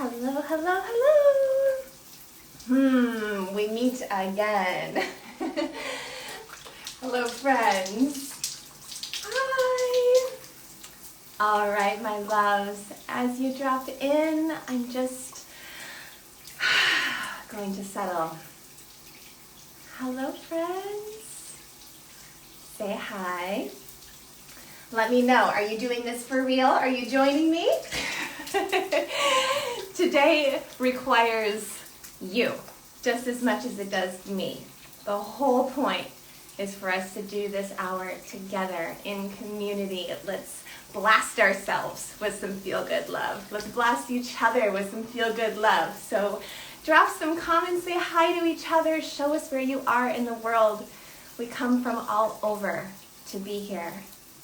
Hello, hello, hello. We meet again. Hello, friends. Hi. All right, my loves. As you drop in, I'm just going to settle. Hello, friends. Say hi. Let me know. Are you doing this for real? Are you joining me? Today requires you just as much as it does me. The whole point is for us to do this hour together in community. Let's blast ourselves with some feel-good love. Let's blast each other with some feel-good love. So drop some comments, say hi to each other, show us where you are in the world. We come from all over to be here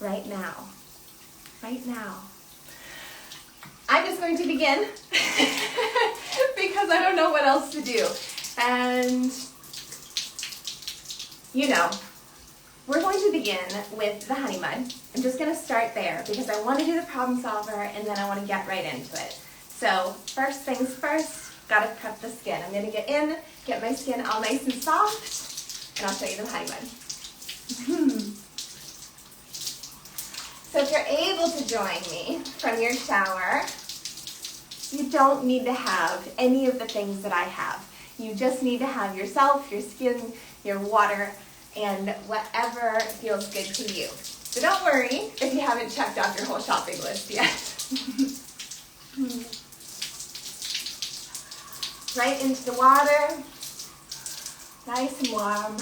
right now. Right now. I'm just going to begin because I don't know what else to do. And, you know, we're going to begin with the honey mud. I'm just going to start there because I want to do the problem solver and then I want to get right into it. So first things first, got to prep the skin. I'm going to get in, get my skin all nice and soft, and I'll show you the honey mud. So if you're able to join me from your shower, you don't need to have any of the things that I have. You just need to have yourself, your skin, your water, and whatever feels good to you. So don't worry if you haven't checked off your whole shopping list yet. Right into the water, nice and warm.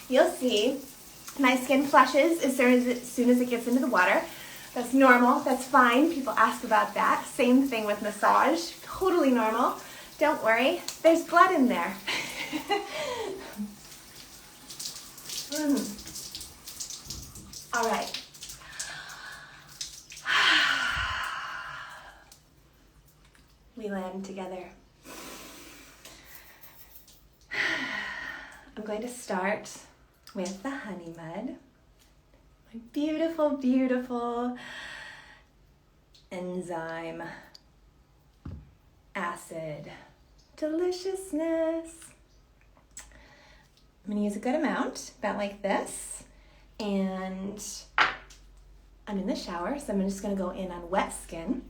You'll see my skin flushes as soon as it gets into the water. That's normal, that's fine. People ask about that. Same thing with massage, totally normal. Don't worry, there's blood in there. All right. We land together. I'm going to start with the honey mud. My beautiful, beautiful enzyme acid deliciousness. I'm going to use a good amount, about like this. And I'm in the shower, so I'm just going to go in on wet skin.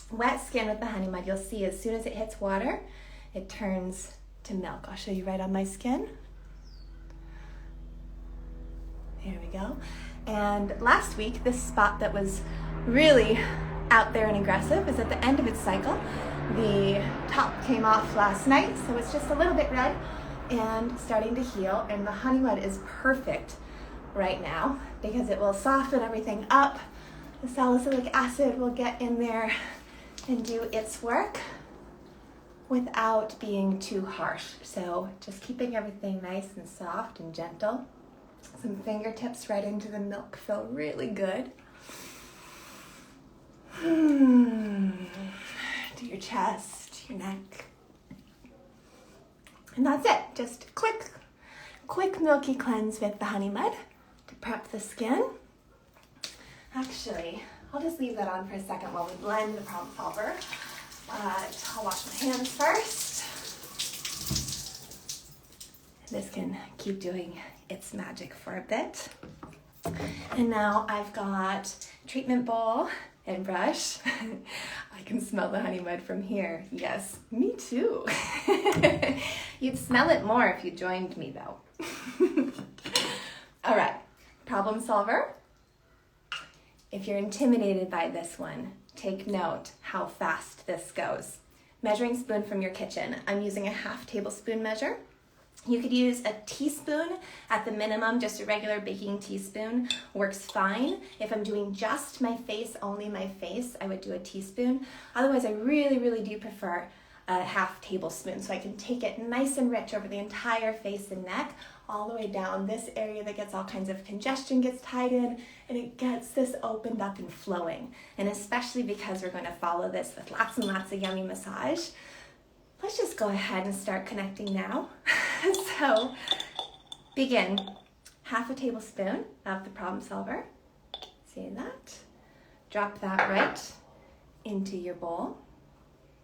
Wet skin with the honey mud, you'll see as soon as it hits water, it turns to milk. I'll show you right on my skin. There we go. And last week, this spot that was really out there and aggressive is at the end of its cycle. The top came off last night, so it's just a little bit red and starting to heal. And the honey mud is perfect right now because it will soften everything up. The salicylic acid will get in there and do its work without being too harsh. So just keeping everything nice and soft and gentle. Some fingertips right into the milk feel really good. To your chest, your neck. And that's it. Just quick milky cleanse with the honey mud to prep the skin. Actually, I'll just leave that on for a second while we blend the problem solver. But I'll wash my hands first. This can keep doing its magic for a bit. And now I've got treatment bowl and brush. I can smell the honey mud from here. Yes, me too. You'd smell it more if you joined me though. All right, problem solver. If you're intimidated by this one, take note how fast this goes. Measuring spoon from your kitchen. I'm using a 1/2 tablespoon measure. You could use a teaspoon at the minimum, just a regular baking teaspoon works fine. If I'm doing just my face, only my face, I would do a teaspoon. Otherwise, I really do prefer a 1/2 tablespoon so I can take it nice and rich over the entire face and neck, all the way down. This area that gets all kinds of congestion gets tied in, and it gets this opened up and flowing. And especially because we're going to follow this with lots and lots of yummy massage, let's just go ahead and start connecting now. So begin. 1/2 tablespoon of the problem solver. See that? drop that right into your bowl.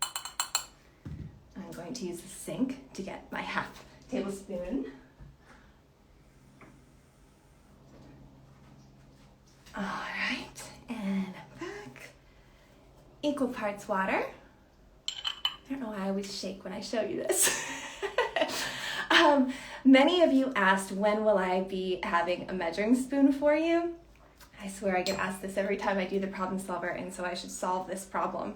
I'm going to use the sink to get my half tablespoon. All right, and back. Equal parts water. I don't know why I always shake when I show you this. Many of you asked, when will I be having a measuring spoon for you? I swear I get asked this every time I do the problem solver, and so I should solve this problem.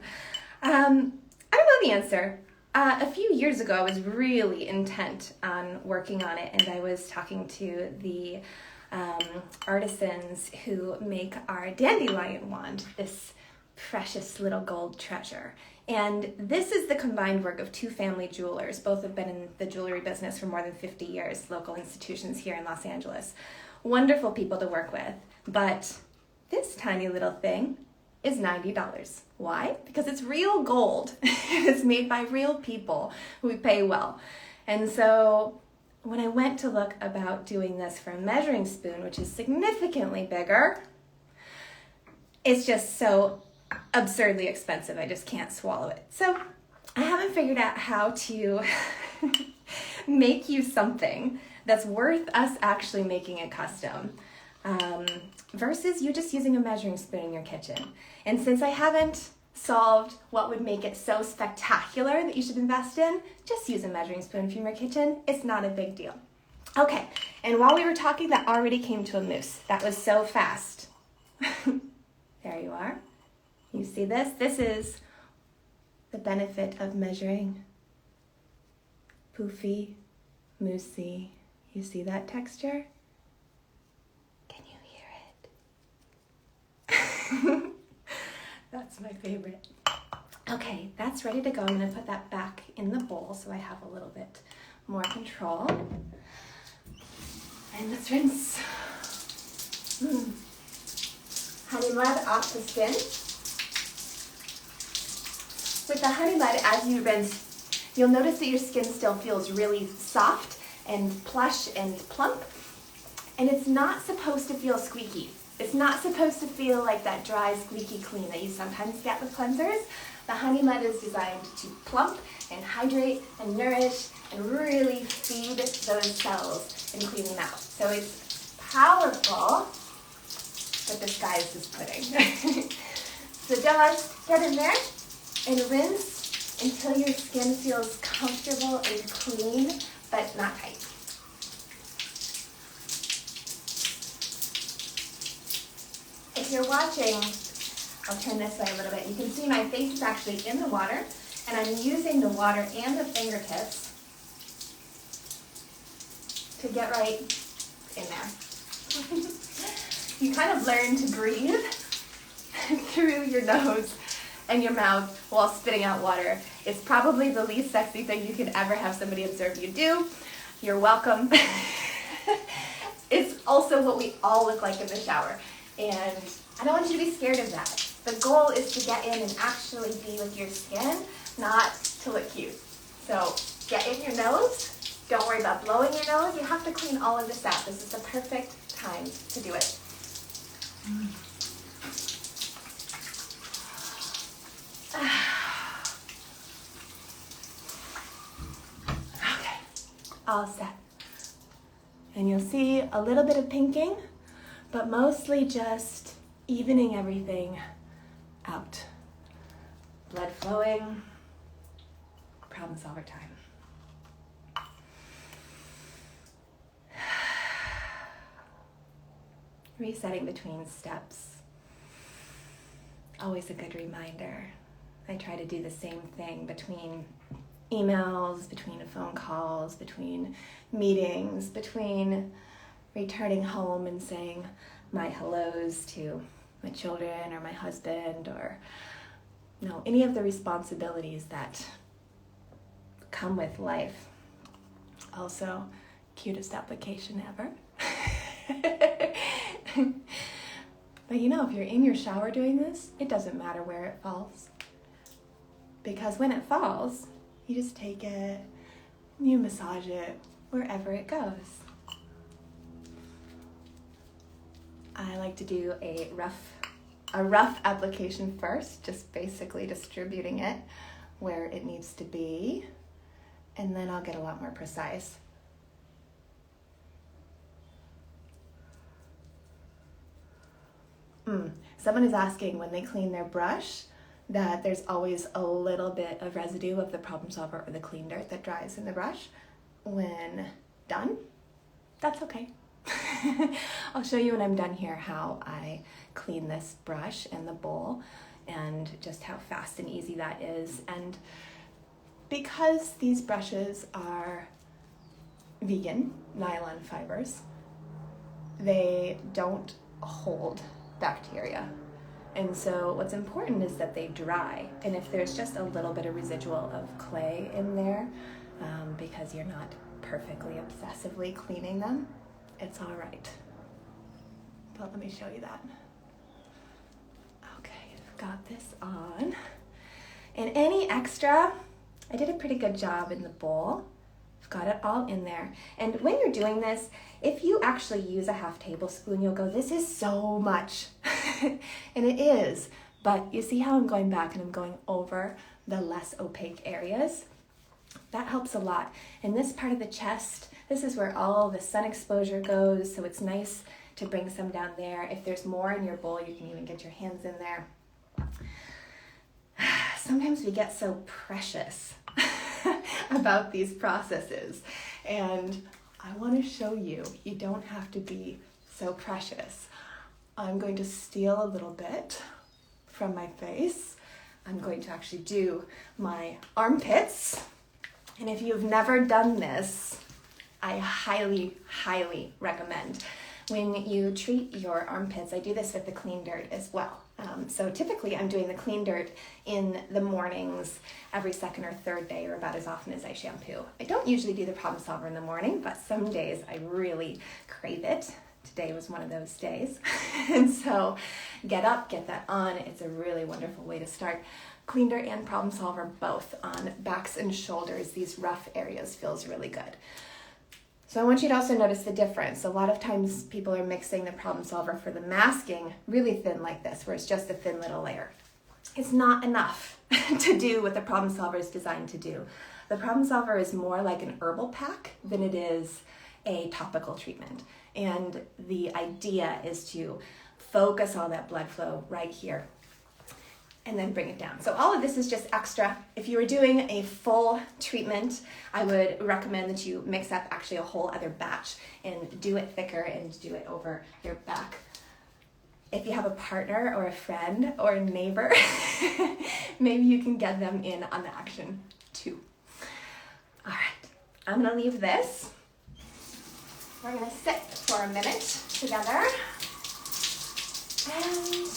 I don't know the answer. A few years ago, I was really intent on working on it, and I was talking to the artisans who make our dandelion wand, this precious little gold treasure. And this is the combined work of two family jewelers. Both have been in the jewelry business for more than 50 years, local institutions here in Los Angeles. Wonderful people to work with. But this tiny little thing is $90. Why? Because it's real gold. It's made by real people who pay well. And so when I went to look about doing this for a measuring spoon, which is significantly bigger, it's just so absurdly expensive. I just can't swallow it. So I haven't figured out how to make you something that's worth us actually making it custom versus you just using a measuring spoon in your kitchen. And since I haven't solved what would make it so spectacular that you should invest in, just use a measuring spoon from your kitchen. It's not a big deal. Okay, and while we were talking, that already came to a mousse. That was so fast. There you are. You see this? This is the benefit of measuring. Poofy, moussey. You see that texture? Can you hear it? That's my favorite. Okay, that's ready to go. I'm going to put that back in the bowl so I have a little bit more control. And let's rinse. Honey mud off the skin. With the honey mud, as you rinse, you'll notice that your skin still feels really soft and plush and plump. And it's not supposed to feel squeaky. It's not supposed to feel like that dry, squeaky clean that you sometimes get with cleansers. The honey mud is designed to plump and hydrate and nourish and really feed those cells and clean them out. So it's powerful, but the sky is just pudding. So just get in there and rinse until your skin feels comfortable and clean, but not tight. If you're watching, I'll turn this way a little bit. You can see my face is actually in the water, and I'm using the water and the fingertips to get right in there. You kind of learn to breathe through your nose and your mouth while spitting out water. It's probably the least sexy thing you could ever have somebody observe you do. You're welcome. It's also what we all look like in the shower. And I don't want you to be scared of that. The goal is to get in and actually be with your skin, not to look cute. So get in your nose. Don't worry about blowing your nose. You have to clean all of this out. This is the perfect time to do it. Okay, all set. And you'll see a little bit of pinking, but mostly just evening everything out. Blood flowing, problem solver time. Resetting between steps. Always a good reminder. I try to do the same thing between emails, between phone calls, between meetings, between returning home and saying my hellos to my children or my husband or any of the responsibilities that come with life. Also, cutest application ever. But if you're in your shower doing this, it doesn't matter where it falls. Because when it falls, you just take it, you massage it wherever it goes. I like to do a rough a rough application first, just basically distributing it where it needs to be, and then I'll get a lot more precise. Someone is asking when they clean their brush that there's always a little bit of residue of the problem solver or the clean dirt that dries in the brush when done. That's okay. I'll show you when I'm done here how I clean this brush and the bowl and just how fast and easy that is. And because these brushes are vegan nylon fibers, they don't hold bacteria. And so what's important is that they dry. And if there's just a little bit of residual of clay in there, because you're not perfectly obsessively cleaning them, it's all right. But let me show you that. Okay, I've got this on. And any extra, I did a pretty good job in the bowl. I've got it all in there. And when you're doing this, if you actually use a half tablespoon, you'll go, this is so much. And it is. But you see how I'm going back and I'm going over the less opaque areas? That helps a lot. In this part of the chest, this is where all the sun exposure goes, so it's nice to bring some down there. If there's more in your bowl, you can even get your hands in there. Sometimes we get so precious about these processes, and I want to show you, you don't have to be so precious. I'm going to steal a little bit from my face. I'm going to actually do my armpits. And if you've never done this, I highly, highly recommend. When you treat your armpits, I do this with the clean dirt as well. So typically I'm doing the clean dirt in the mornings every second or third day, or about as often as I shampoo. I don't usually do the problem solver in the morning, but some days I really crave it. Today was one of those days. And so get up, get that on. It's a really wonderful way to start. Clean dirt and problem solver both on backs and shoulders. These rough areas feels really good. So I want you to also notice the difference. A lot of times people are mixing the problem solver for the masking really thin like this, where it's just a thin little layer. It's not enough to do what the problem solver is designed to do. The problem solver is more like an herbal pack than it is a topical treatment. And the idea is to focus all that blood flow right here and then bring it down. So all of this is just extra. If you were doing a full treatment, I would recommend that you mix up actually a whole other batch and do it thicker and do it over your back. If you have a partner or a friend or a neighbor, maybe you can get them in on the action too. All right, I'm gonna leave this. We're gonna sit for a minute together. And,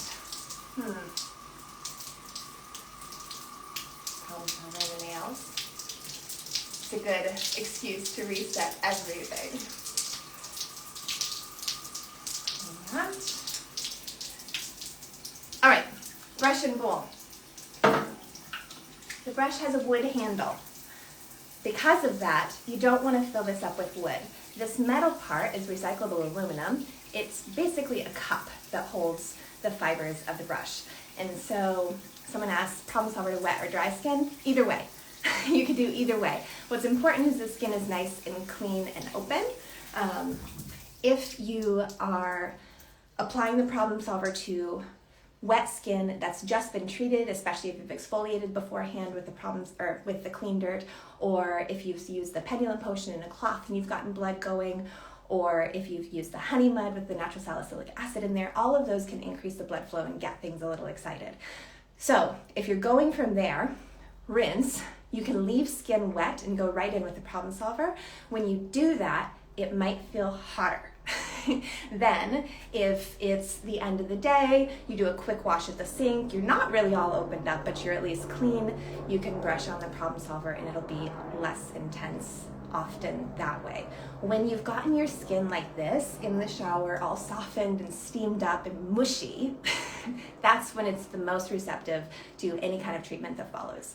over the nails. It's a good excuse to reset everything. All right, brush and bowl. The brush has a wood handle. Because of that, you don't want to fill this up with wood. This metal part is recyclable aluminum. It's basically a cup that holds the fibers of the brush. And so someone asked, problem solver to wet or dry skin? Either way. You could do either way. What's important is the skin is nice and clean and open. If you are applying the problem solver to wet skin that's just been treated, especially if you've exfoliated beforehand with the problems or with the clean dirt, or if you've used the pendulum potion in a cloth and you've gotten blood going, or if you've used the honey mud with the natural salicylic acid in there, all of those can increase the blood flow and get things a little excited. So if you're going from there, rinse. You can leave skin wet and go right in with the problem solver. When you do that, it might feel hotter. Then, if it's the end of the day, you do a quick wash at the sink, you're not really all opened up, but you're at least clean, you can brush on the problem solver and it'll be less intense often that way. When you've gotten your skin like this in the shower, all softened and steamed up and mushy, that's when it's the most receptive to any kind of treatment that follows.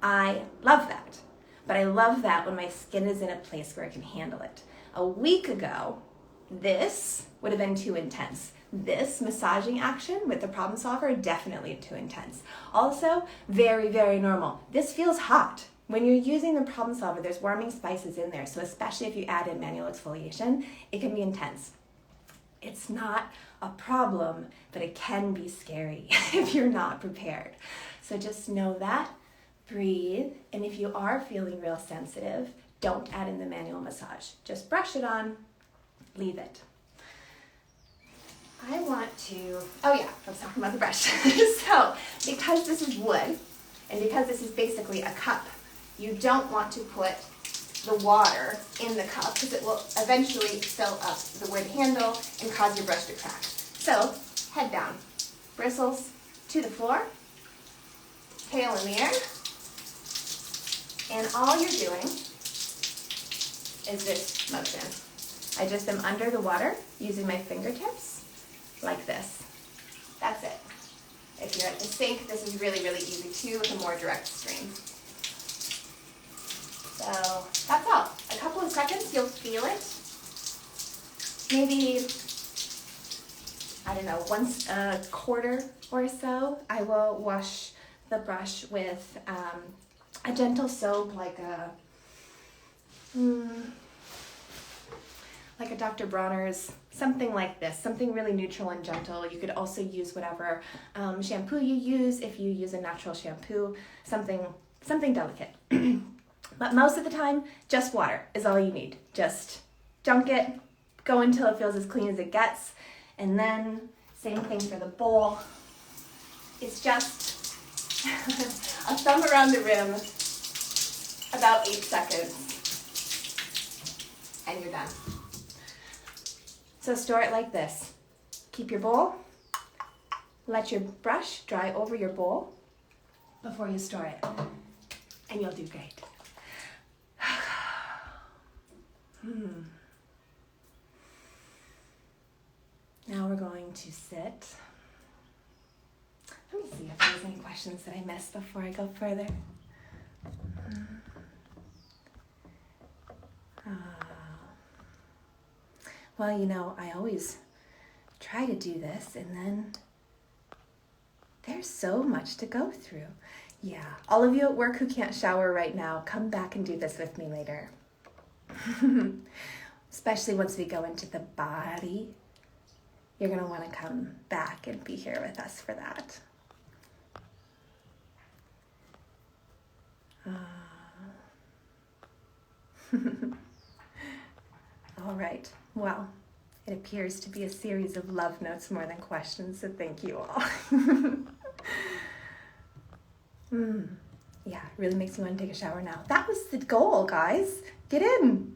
I love that, but I love that when my skin is in a place where I can handle it. A week ago, this would have been too intense. this massaging action with the problem solver, definitely too intense. Also, very, very normal. This feels hot. When you're using the problem solver, there's warming spices in there, so especially if you add in manual exfoliation, it can be intense. It's not a problem, but it can be scary if you're not prepared. So just know that, breathe, and if you are feeling real sensitive, don't add in the manual massage. Just brush it on, leave it. I want to, oh yeah, I was talking about the brush. So, because this is wood, and because this is basically a cup, you don't want to put the water in the cup because it will eventually fill up the wood handle and cause your brush to crack. So, head down, bristles to the floor, tail in the air, and all you're doing is this motion. I just am under the water using my fingertips like this. That's it. If you're at the sink, this is really, really easy too with a more direct stream. So that's all. A couple of seconds, you'll feel it. Maybe, I don't know, once a quarter or so, I will wash the brush with a gentle soap like a Dr. Bronner's, something like this, something really neutral and gentle. You could also use whatever shampoo you use. If you use a natural shampoo, something delicate. But most of the time, just water is all you need. Just dunk it, go until it feels as clean as it gets, and then same thing for the bowl. It's just a thumb around the rim, about 8 seconds, and you're done. So store it like this. Keep your bowl, let your brush dry over your bowl before you store it, and you'll do great. Now we're going to sit. Let me see if there's any questions that I missed before I go further. Well, you know, I always try to do this, and then there's so much to go through. Yeah, all of you at work who can't shower right now, come back and do this with me later. Especially once we go into the body, you're going to want to come back and be here with us for that. All right. Well, it appears to be a series of love notes more than questions, so thank you all. Yeah, it really makes me want to take a shower now. That was the goal, guys. Get in.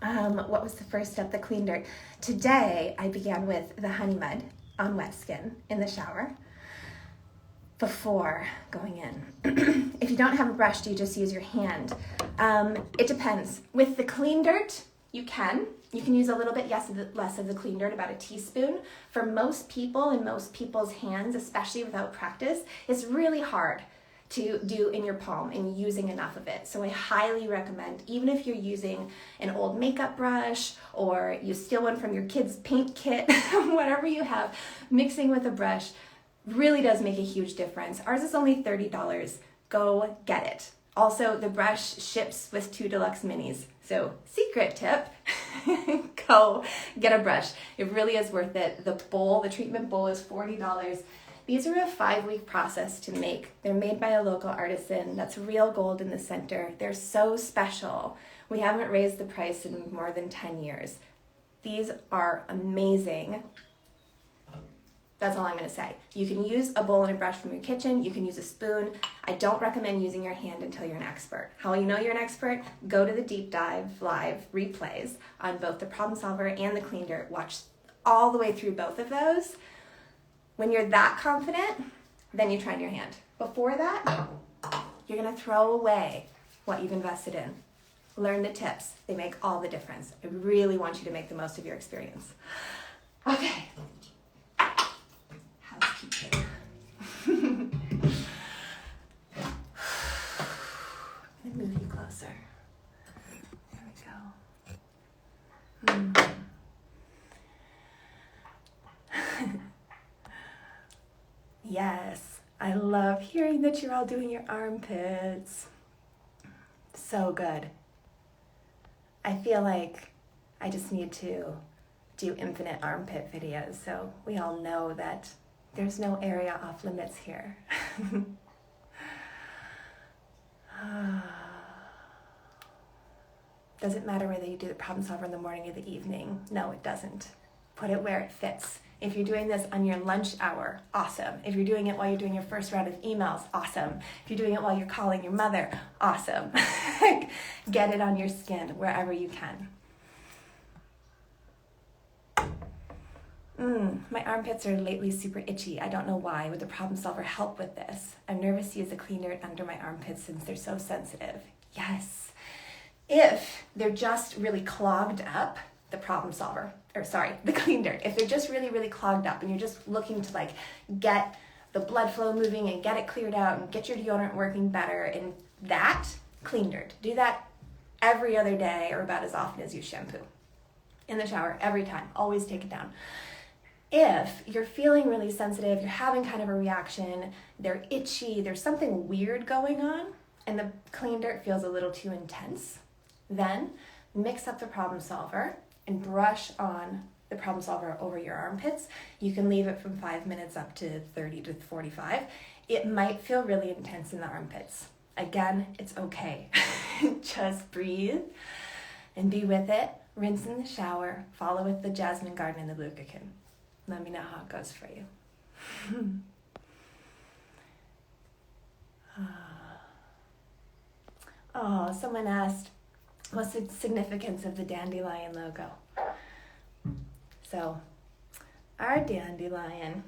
What was the first step? The clean dirt. Today, I began with the honey mud on wet skin in the shower before going in. If you don't have a brush, do you just use your hand? It depends. With the clean dirt, you can use a little bit less of the clean dirt, about a teaspoon. For most people and most people's hands, especially without practice, it's really hard to do in your palm and using enough of it. So I highly recommend, even if you're using an old makeup brush or you steal one from your kid's paint kit, whatever you have, mixing with a brush really does make a huge difference. Ours is only $30. Go get it. Also, the brush ships with 2 deluxe minis. So, secret tip, go get a brush. It really is worth it. The bowl, the treatment bowl, is $40. These are a 5-week process to make. They're made by a local artisan. That's real gold in the center. They're so special. We haven't raised the price in more than 10 years. These are amazing. That's all I'm going to say. You can use a bowl and a brush from your kitchen. You can use a spoon. I don't recommend using your hand until you're an expert. How will you know you're an expert? Go to the deep dive live replays on both the problem solver and the clean dirt. Watch all the way through both of those. When you're that confident, then you try in your hand. Before that, you're going to throw away what you've invested in. Learn the tips. They make all the difference. I really want you to make the most of your experience. Okay. Housekeeping. I'm going to move you closer. There we go. Yes, I love hearing that you're all doing your armpits. So good. I feel like I just need to do infinite armpit videos so we all know that there's no area off limits here. Does it matter whether you do the problem solver in the morning or the evening? No, it doesn't. Put it where it fits. If you're doing this on your lunch hour, awesome. If you're doing it while you're doing your first round of emails, awesome. If you're doing it while you're calling your mother, awesome. Get it on your skin wherever you can. My armpits are lately super itchy. I don't know why. Would the problem solver help with this? I'm nervous to use the clean dirt under my armpits since they're so sensitive. Yes. If they're just really clogged up, the clean dirt. If they're just really, really clogged up and you're just looking to like get the blood flow moving and get it cleared out and get your deodorant working better, and that, clean dirt. Do that every other day or about as often as you shampoo. In the shower, every time. Always take it down. If you're feeling really sensitive, you're having kind of a reaction, they're itchy, there's something weird going on, and the clean dirt feels a little too intense, then mix up the problem solver and brush on the problem solver over your armpits. You can leave it from 5 minutes up to 30 to 45. It might feel really intense in the armpits. Again, it's okay. Just breathe and be with it. Rinse in the shower. Follow with the jasmine garden and the blue cocoon. Let me know how it goes for you. Oh, someone asked, what's the significance of the dandelion logo? So, our dandelion.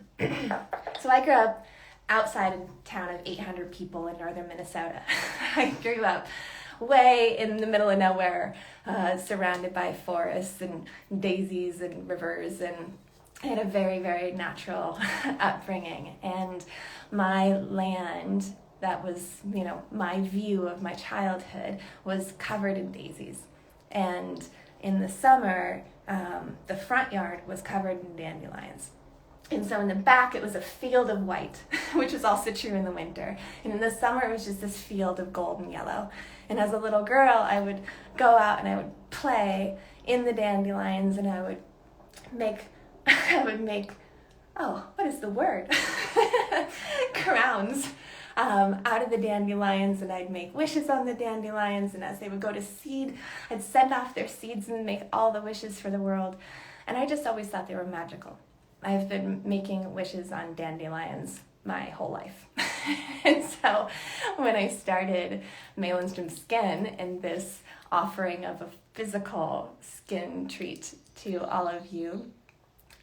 So I grew up outside a town of 800 people in northern Minnesota. I grew up way in the middle of nowhere, surrounded by forests and daisies and rivers, and I had a very, very natural upbringing. And my land, that was, my view of my childhood, was covered in daisies. And in the summer, the front yard was covered in dandelions. And so in the back, it was a field of white, which is also true in the winter. And in the summer, it was just this field of gold and yellow. And as a little girl, I would go out and I would play in the dandelions, and I would make what is the word? Crowns out of the dandelions, and I'd make wishes on the dandelions, and as they would go to seed, I'd send off their seeds and make all the wishes for the world. And I just always thought they were magical. I've been making wishes on dandelions my whole life. And so when I started Lindstrom Skin and this offering of a physical skin treat to all of you,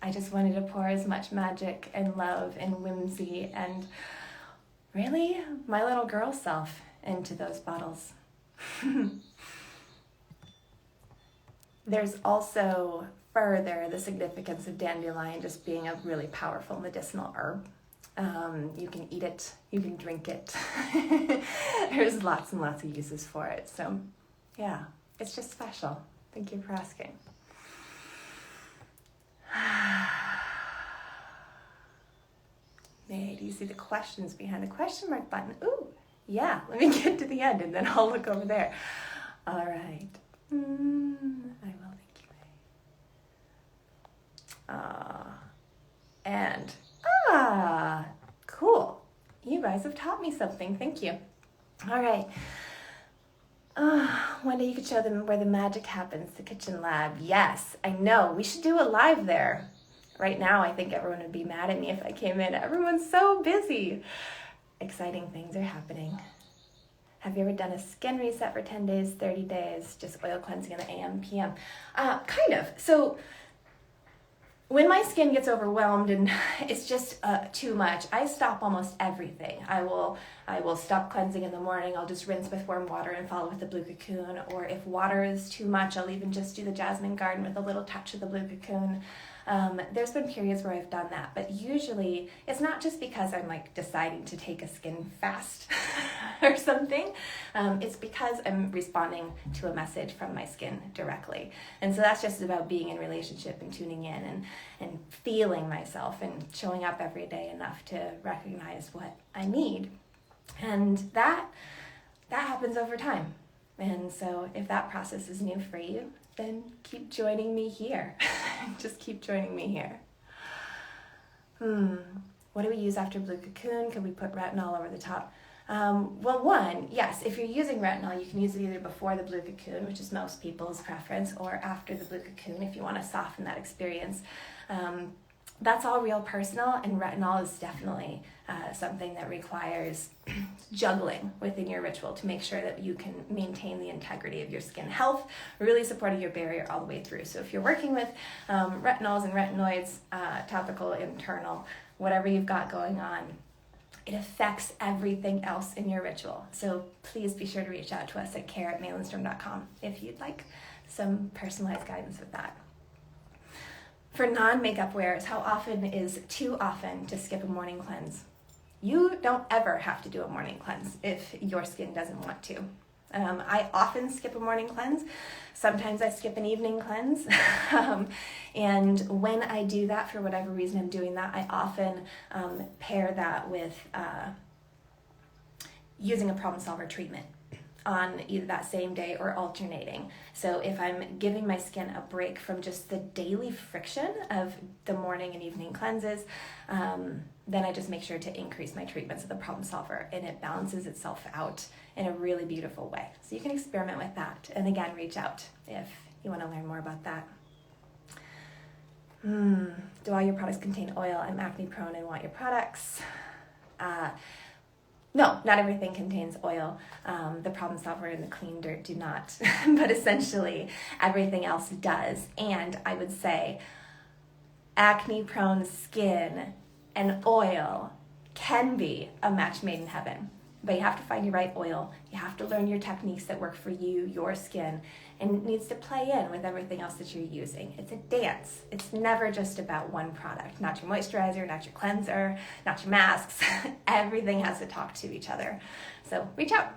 I just wanted to pour as much magic and love and whimsy and really my little girl self into those bottles. There's also further the significance of dandelion just being a really powerful medicinal herb. You can eat it, you can drink it. There's lots and lots of uses for it. So yeah, it's just special. Thank you for asking. May, do you see the questions behind the question mark button? Ooh, yeah, let me get to the end and then I'll look over there. All right. I will, thank you. Cool. You guys have taught me something. Thank you. All right. One day you could show them where the magic happens, the kitchen lab. Yes, I know. We should do a live there. Right now, I think everyone would be mad at me if I came in. Everyone's so busy. Exciting things are happening. Have you ever done a skin reset for 10 days, 30 days, just oil cleansing in the AM, PM? Kind of. So when my skin gets overwhelmed and it's just too much, I stop almost everything. I will stop cleansing in the morning. I'll just rinse with warm water and follow with the blue cocoon. Or if water is too much, I'll even just do the jasmine garden with a little touch of the blue cocoon. There's been periods where I've done that, but usually it's not just because I'm like deciding to take a skin fast or something. It's because I'm responding to a message from my skin directly. And so that's just about being in relationship and tuning in and feeling myself and showing up every day enough to recognize what I need. And that happens over time. And so if that process is new for you, then keep joining me here. Just keep joining me here. What do we use after Blue Cocoon? Could we put retinol over the top? Well, one, yes, if you're using retinol, you can use it either before the Blue Cocoon, which is most people's preference, or after the Blue Cocoon if you want to soften that experience. That's all real personal, and retinol is definitely something that requires juggling within your ritual to make sure that you can maintain the integrity of your skin health, really supporting your barrier all the way through. So if you're working with retinols and retinoids, topical, internal, whatever you've got going on, it affects everything else in your ritual. So please be sure to reach out to us at care@Lindstrom.com if you'd like some personalized guidance with that. For non-makeup wearers, how often is too often to skip a morning cleanse? You don't ever have to do a morning cleanse if your skin doesn't want to. I often skip a morning cleanse. Sometimes I skip an evening cleanse. And when I do that, for whatever reason I'm doing that, I often pair that with using a problem solver treatment on either that same day or alternating. So if I'm giving my skin a break from just the daily friction of the morning and evening cleanses, then I just make sure to increase my treatments of the problem solver, and it balances itself out in a really beautiful way. So you can experiment with that. And again, reach out if you want to learn more about that. Do all your products contain oil? I'm acne prone and want your products. No, not everything contains oil. The problem solver and the clean dirt do not, but essentially everything else does. And I would say acne prone skin and oil can be a match made in heaven, but you have to find your right oil. You have to learn your techniques that work for you, your skin, and it needs to play in with everything else that you're using. It's a dance. It's never just about one product, not your moisturizer, not your cleanser, not your masks. Everything has to talk to each other. So reach out.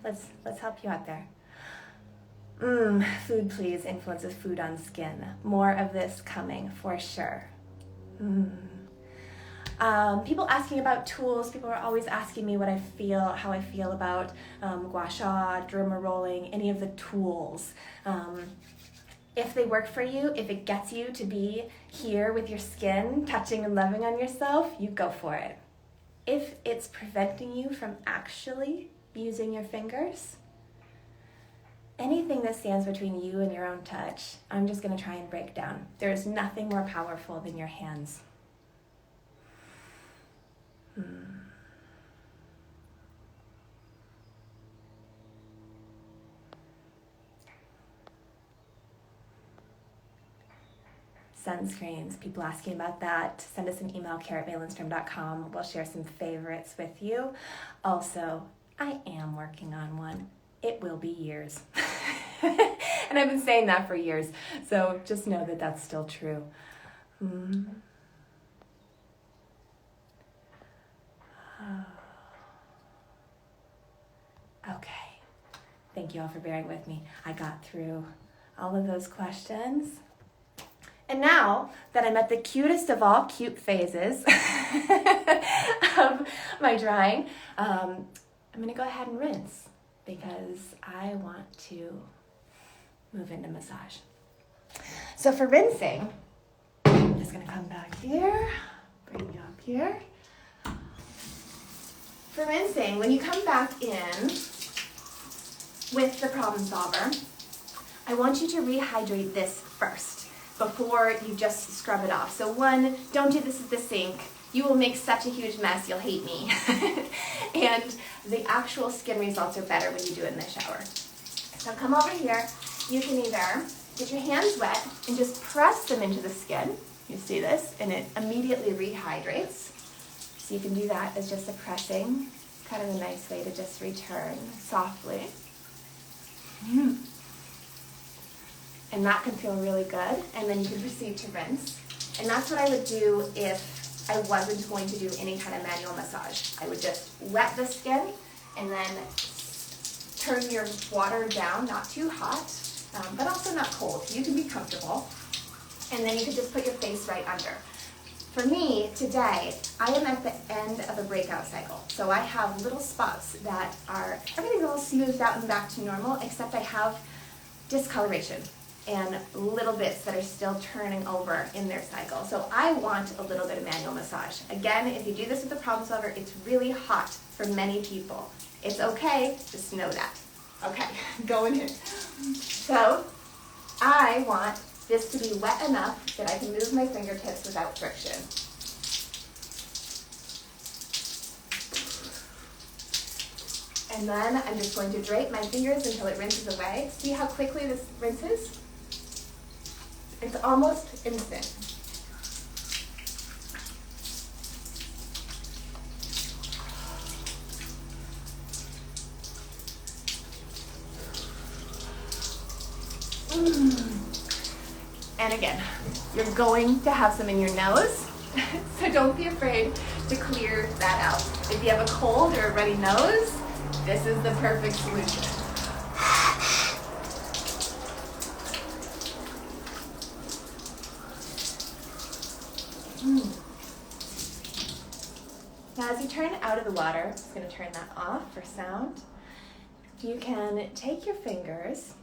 Let's help you out there. Food, please. Influence of food on skin. More of this coming for sure. People asking about tools. People are always asking me how I feel about gua sha, derma rolling, any of the tools. If they work for you, if it gets you to be here with your skin, touching and loving on yourself, you go for it. If it's preventing you from actually using your fingers, anything that stands between you and your own touch, I'm just going to try and break down. There's nothing more powerful than your hands. Sunscreens, people asking about that. Send us an email, care@Lindstrom.com. We'll share some favorites with you. Also, I am working on one. It will be years. And I've been saying that for years, so just know that that's still true. Okay. Thank you all for bearing with me. I got through all of those questions. And now that I'm at the cutest of all cute phases of my drying, I'm going to go ahead and rinse because I want to move into massage. So for rinsing, I'm just going to come back here, bring you up here. For rinsing, when you come back in with the problem solver, I want you to rehydrate this first before you just scrub it off. So one, don't do this at the sink. You will make such a huge mess, you'll hate me. And the actual skin results are better when you do it in the shower. So come over here. You can either get your hands wet and just press them into the skin. You see this? And it immediately rehydrates. So you can do that as just a pressing, kind of a nice way to just return softly. And that can feel really good. And then you can proceed to rinse. And that's what I would do if I wasn't going to do any kind of manual massage. I would just wet the skin and then turn your water down, not too hot, but also not cold. You can be comfortable. And then you can just put your face right under. For me, today, I am at the end of a breakout cycle. So I have little spots that are, everything's all smoothed out and back to normal, except I have discoloration and little bits that are still turning over in their cycle. So I want a little bit of manual massage. Again, if you do this with the Problem Solver, it's really hot for many people. It's okay, just know that. Okay, going in. So I want this to be wet enough that I can move my fingertips without friction. And then I'm just going to drape my fingers until it rinses away. See how quickly this rinses? It's almost instant. And again, you're going to have some in your nose, so don't be afraid to clear that out. If you have a cold or a runny nose, this is the perfect solution. Now as you turn out of the water, I'm just going to turn that off for sound. You can take your fingers,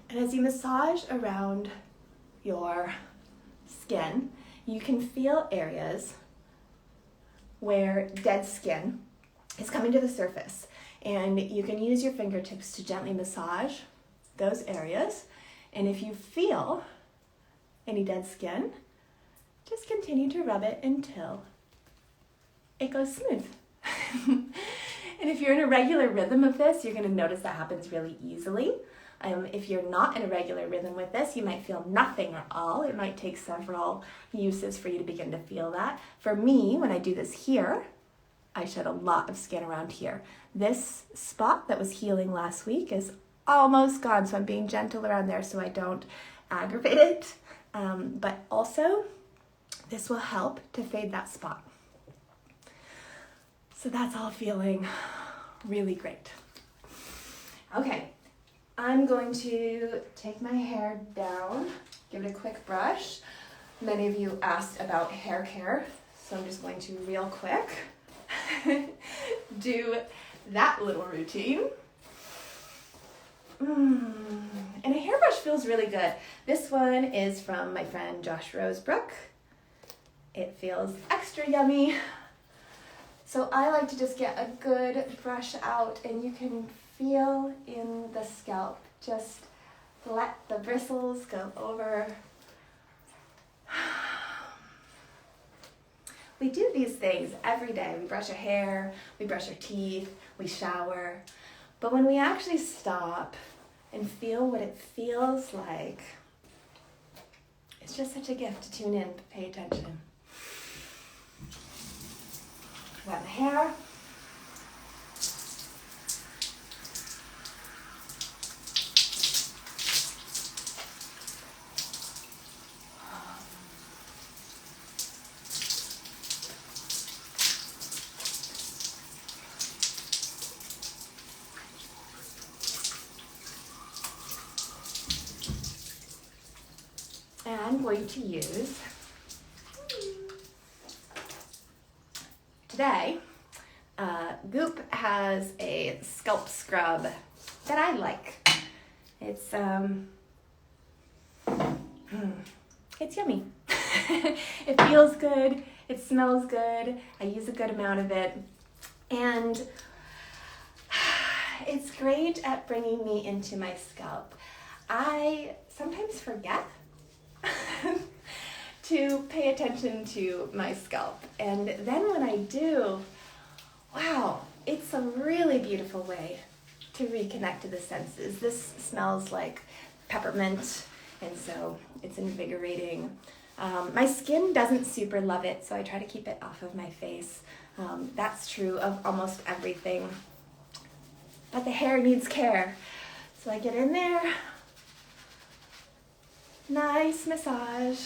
and as you massage around your skin, you can feel areas where dead skin is coming to the surface. And you can use your fingertips to gently massage those areas. And if you feel any dead skin, just continue to rub it until it goes smooth. And if you're in a regular rhythm of this, you're going to notice that happens really easily. If you're not in a regular rhythm with this, you might feel nothing at all. It might take several uses for you to begin to feel that. For me, when I do this here, I shed a lot of skin around here. This spot that was healing last week is almost gone, so I'm being gentle around there so I don't aggravate it. But also, this will help to fade that spot. So that's all feeling really great. Okay. I'm going to take my hair down, give it a quick brush. Many of you asked about hair care, so I'm just going to real quick do that little routine. And a hairbrush feels really good. This one is from my friend Josh Rosebrook. It feels extra yummy. So I like to just get a good brush out, and you can feel in the scalp. Just let the bristles go over. We do these things every day. We brush our hair, we brush our teeth, we shower. But when we actually stop and feel what it feels like, it's just such a gift to tune in, pay attention. Wet my hair. And I'm going to use, today, Goop has a scalp scrub that I like. It's yummy. It feels good, it smells good, I use a good amount of it, and it's great at bringing me into my scalp. I sometimes forget to pay attention to my scalp. And then when I do, wow, it's a really beautiful way to reconnect to the senses. This smells like peppermint, and so it's invigorating. My skin doesn't super love it, so I try to keep it off of my face. That's true of almost everything. But the hair needs care. So I get in there, nice massage,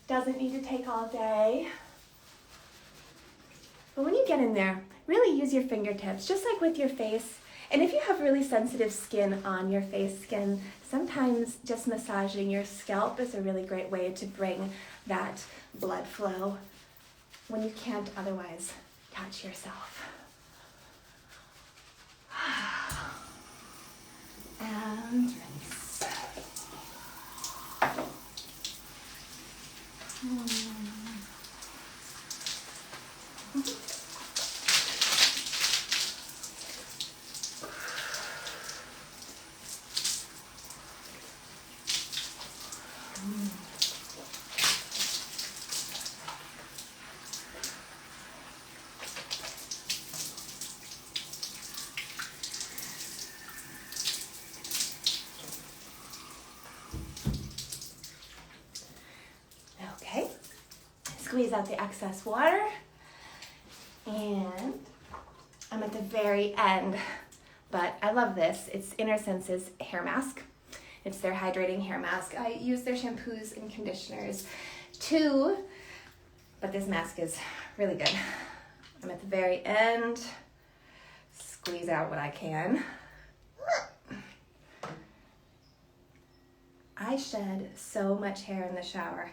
Doesn't need to take all day. But when you get in there, really use your fingertips, just like with your face. And if you have really sensitive skin on your face skin, sometimes just massaging your scalp is a really great way to bring that blood flow when you can't otherwise touch yourself. And rinse. Okay, squeeze out the excess water, and I'm at the very end, but I love this. It's Inner Senses hair mask. It's their hydrating hair mask. I use their shampoos and conditioners too, but this mask is really good. I'm at the very end, squeeze out what I can. I shed so much hair in the shower.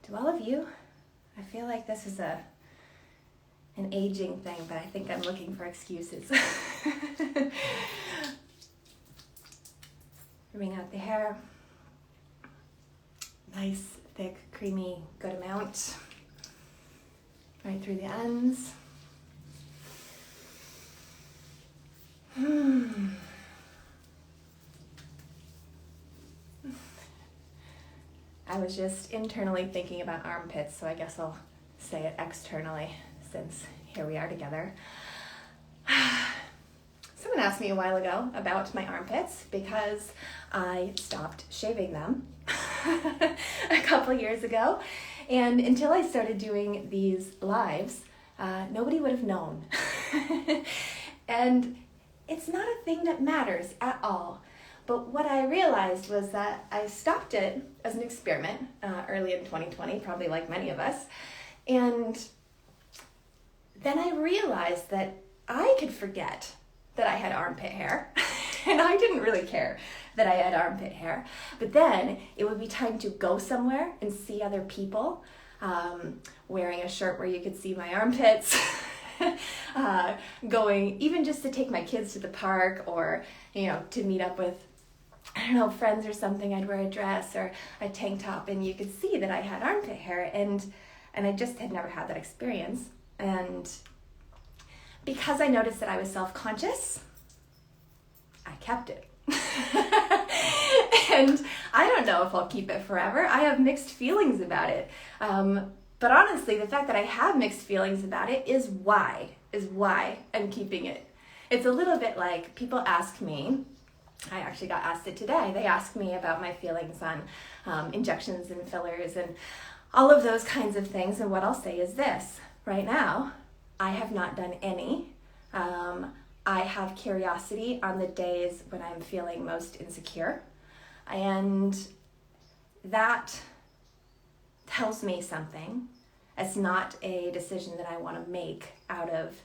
Do all of you? I feel like this is an aging thing, but I think I'm looking for excuses. Wring out the hair. Nice, thick, creamy, good amount. Right through the ends. I was just internally thinking about armpits, so I guess I'll say it externally since here we are together. Someone asked me a while ago about my armpits because I stopped shaving them a couple years ago. And until I started doing these lives, nobody would have known. And it's not a thing that matters at all. But what I realized was that I stopped it as an experiment early in 2020, probably like many of us. And then I realized that I could forget that I had armpit hair. And I didn't really care that I had armpit hair. But then it would be time to go somewhere and see other people wearing a shirt where you could see my armpits. Going even just to take my kids to the park or, to meet up with, friends or something. I'd wear a dress or a tank top and you could see that I had armpit hair, and I just had never had that experience. And because I noticed that I was self-conscious, I kept it. And I don't know if I'll keep it forever. I have mixed feelings about it. But honestly, the fact that I have mixed feelings about it is why I'm keeping it. It's a little bit like people ask me, I actually got asked it today, they asked me about my feelings on injections and fillers and all of those kinds of things. And what I'll say is this, right now, I have not done any. I have curiosity on the days when I'm feeling most insecure. And that tells me something. It's not a decision that I want to make out of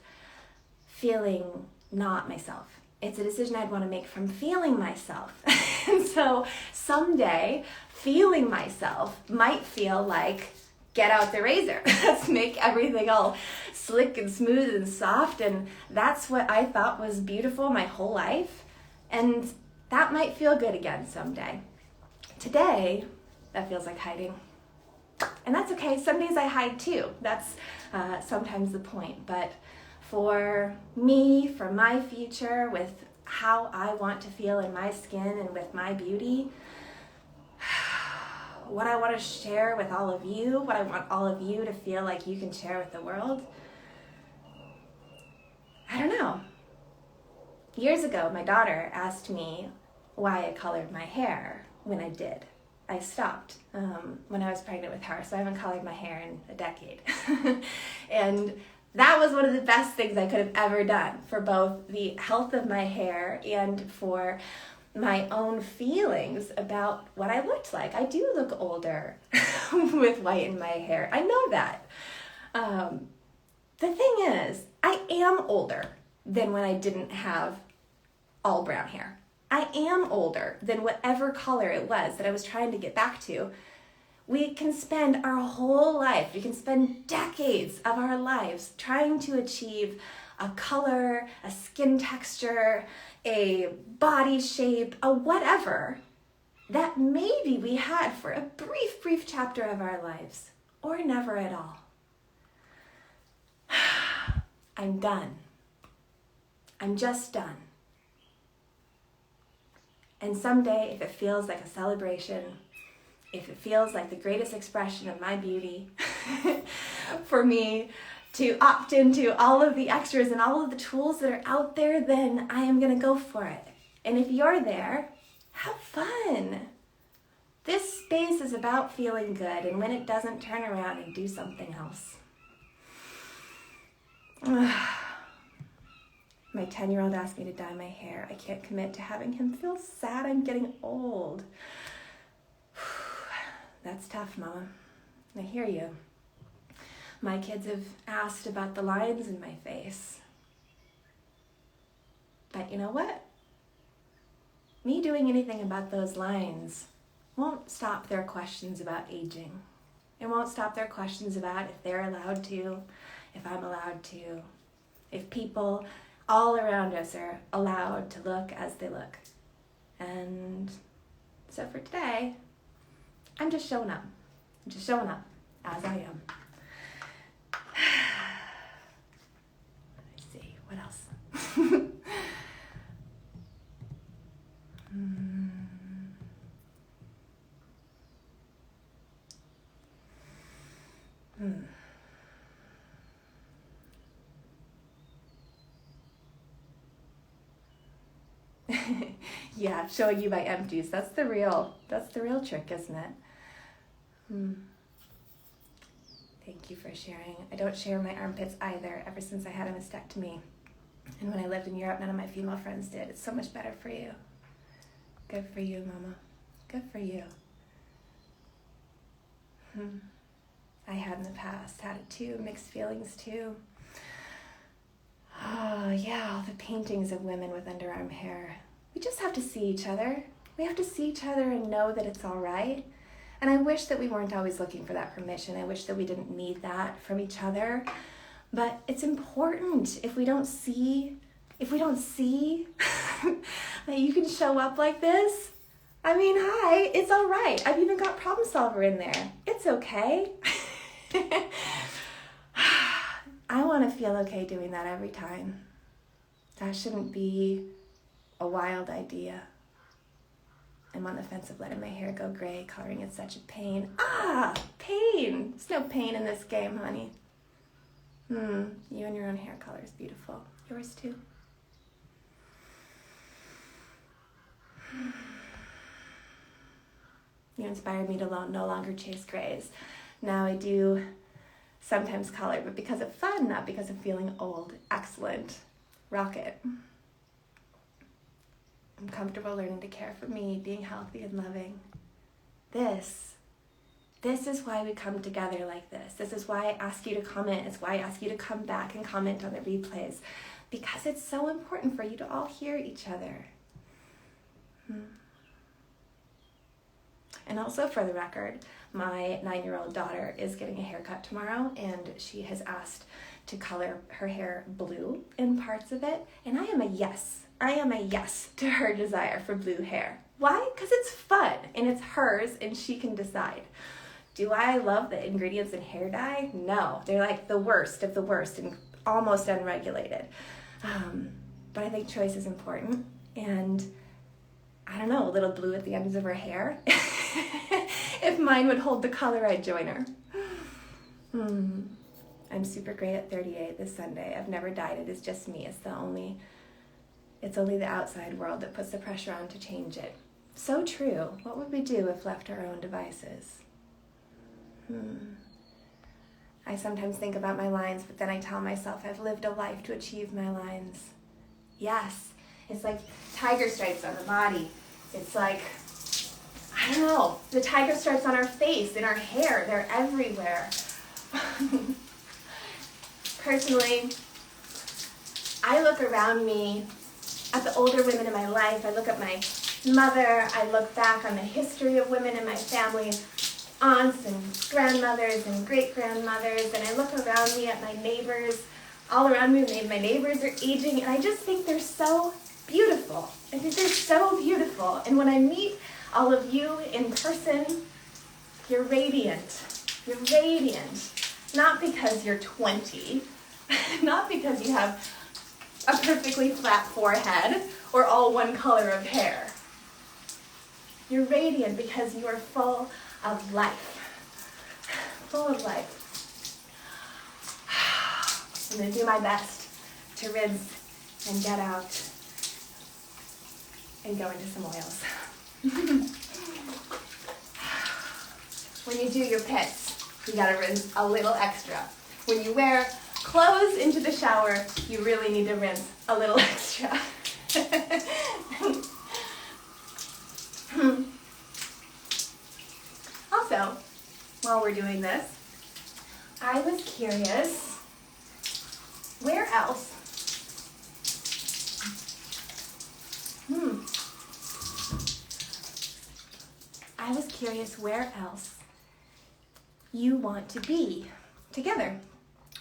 feeling not myself. It's a decision I'd want to make from feeling myself. And so someday, feeling myself might feel like, get out the razor. Let's make everything all slick and smooth and soft. And that's what I thought was beautiful my whole life. And that might feel good again someday. Today, that feels like hiding. And that's okay. Some days I hide too. That's sometimes the point. But for me, for my future, with how I want to feel in my skin and with my beauty, what I want to share with all of you, what I want all of you to feel like you can share with the world, I don't know. Years ago, my daughter asked me why I colored my hair when I did. I stopped when I was pregnant with her, so I haven't colored my hair in a decade. And that was one of the best things I could have ever done for both the health of my hair and for my own feelings about what I looked like. I do look older with white in my hair. I know that. The thing is, I am older than when I didn't have all brown hair. I am older than whatever color it was that I was trying to get back to. We can spend our whole life, we can spend decades of our lives trying to achieve a color, a skin texture, a body shape, a whatever that maybe we had for a brief chapter of our lives, or never at all. I'm done. I'm just done. And someday, if it feels like a celebration, if it feels like the greatest expression of my beauty, for me to opt into all of the extras and all of the tools that are out there, then I am going to go for it. And if you're there, have fun. This space is about feeling good, and when it doesn't, turn around and do something else. My 10-year-old asked me to dye my hair. I can't commit to having him feel sad I'm getting old. That's tough, Mama. I hear you. My kids have asked about the lines in my face. But you know what? Me doing anything about those lines won't stop their questions about aging. It won't stop their questions about if they're allowed to, if I'm allowed to, if people all around us are allowed to look as they look. And so for today, I'm just showing up. I'm just showing up as I am. Let's see, what else? Yeah, showing you my empties. That's the real trick, isn't it? Thank you for sharing. I don't share my armpits either, ever since I had a mastectomy. And when I lived in Europe, none of my female friends did. It's so much better for you. Good for you, Mama. Good for you. I had in the past, had it too, mixed feelings too. Oh yeah, all the paintings of women with underarm hair. We just have to see each other. We have to see each other and know that it's all right. And I wish that we weren't always looking for that permission. I wish that we didn't need that from each other. But it's important if we don't see that you can show up like this. I mean, hi, it's all right. I've even got Problem Solver in there. It's okay. I want to feel okay doing that every time. That shouldn't be a wild idea. I'm on the fence of letting my hair go gray. Coloring is such a pain. Pain! There's no pain in this game, honey. You and your own hair color is beautiful. Yours too. You inspired me to no longer chase grays. Now I do sometimes color, but because of fun, not because of feeling old. Excellent. Rocket. I'm comfortable learning to care for me, being healthy and loving. This is why we come together like this. This is why I ask you to comment. It's why I ask you to come back and comment on the replays. Because it's so important for you to all hear each other. And also, for the record, my 9-year-old daughter is getting a haircut tomorrow, and she has asked to color her hair blue in parts of it. And I am a yes to her desire for blue hair. Why? Because it's fun, and it's hers, and she can decide. Do I love the ingredients in hair dye? No, they're like the worst of the worst and almost unregulated. But I think choice is important, and I don't know, a little blue at the ends of her hair. If mine would hold the color, I'd join her. I'm super great at 38 this Sunday. I've never dyed it. It's just me. It's only the outside world that puts the pressure on to change it. So true. What would we do if left to our own devices? I sometimes think about my lines, but then I tell myself I've lived a life to achieve my lines. Yes, it's like tiger stripes on the body. It's like, I don't know, the tiger stripes on our face, in our hair, they're everywhere. Personally, I look around me at the older women in my life. I look at my mother. I look back on the history of women in my family, aunts and grandmothers and great-grandmothers, and I look around me at my neighbors. All around me, my neighbors are aging, and I just think they're so beautiful. I think they're so beautiful. And when I meet all of you in person, you're radiant. You're radiant. Not because you're 20, not because you have a perfectly flat forehead or all one color of hair. You're radiant because you are full of life. Full of life. I'm going to do my best to rinse and get out and go into some oils. When you do your pits, you got to rinse a little extra. When you wear clothes into the shower, you really need to rinse a little extra. Also, while we're doing this, I was curious, where else? I was curious where else you want to be together.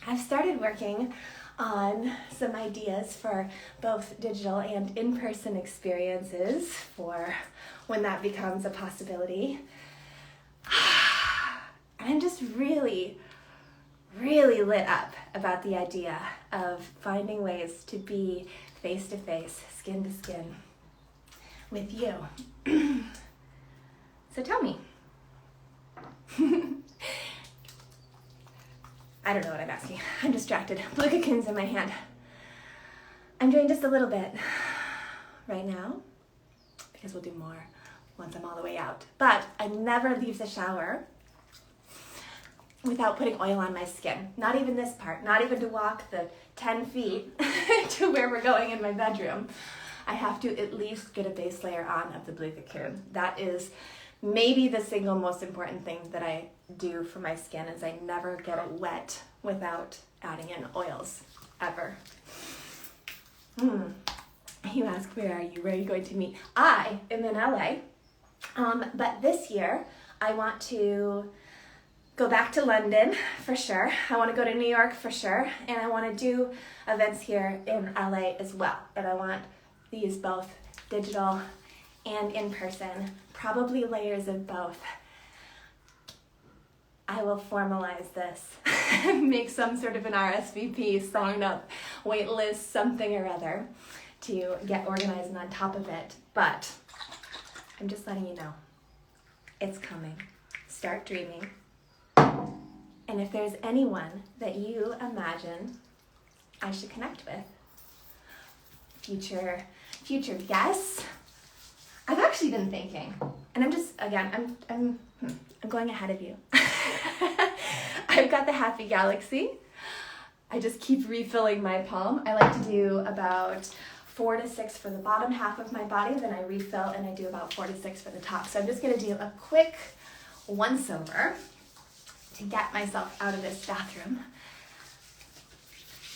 I've started working on some ideas for both digital and in-person experiences for when that becomes a possibility. I'm just really lit up about the idea of finding ways to be face-to-face, skin-to-skin with you. So tell me. I don't know what I'm asking. I'm distracted. Blue cocoon's in my hand. I'm doing just a little bit right now because we'll do more once I'm all the way out. But I never leave the shower without putting oil on my skin. Not even this part. Not even to walk the 10 feet to where we're going in my bedroom. I have to at least get a base layer on of the blue cocoon. That is maybe the single most important thing that I do for my skin is I never get it wet without adding in oils, ever. You ask, where are you? Where are you going to meet? I am in LA, but this year I want to go back to London for sure. I want to go to New York for sure, and I want to do events here in LA as well. And I want these both digital and in person, probably layers of both. I will formalize this, make some sort of an RSVP, sign up, wait list, something or other to get organized and on top of it. But I'm just letting you know, it's coming. Start dreaming. And if there's anyone that you imagine I should connect with, future guests, I've actually been thinking, and I'm just, again, I'm going ahead of you. I've got the Happy Galaxy. I just keep refilling my palm. I like to do about 4 to 6 for the bottom half of my body, then I refill and I do about 4 to 6 for the top. So I'm just gonna do a quick once over to get myself out of this bathroom.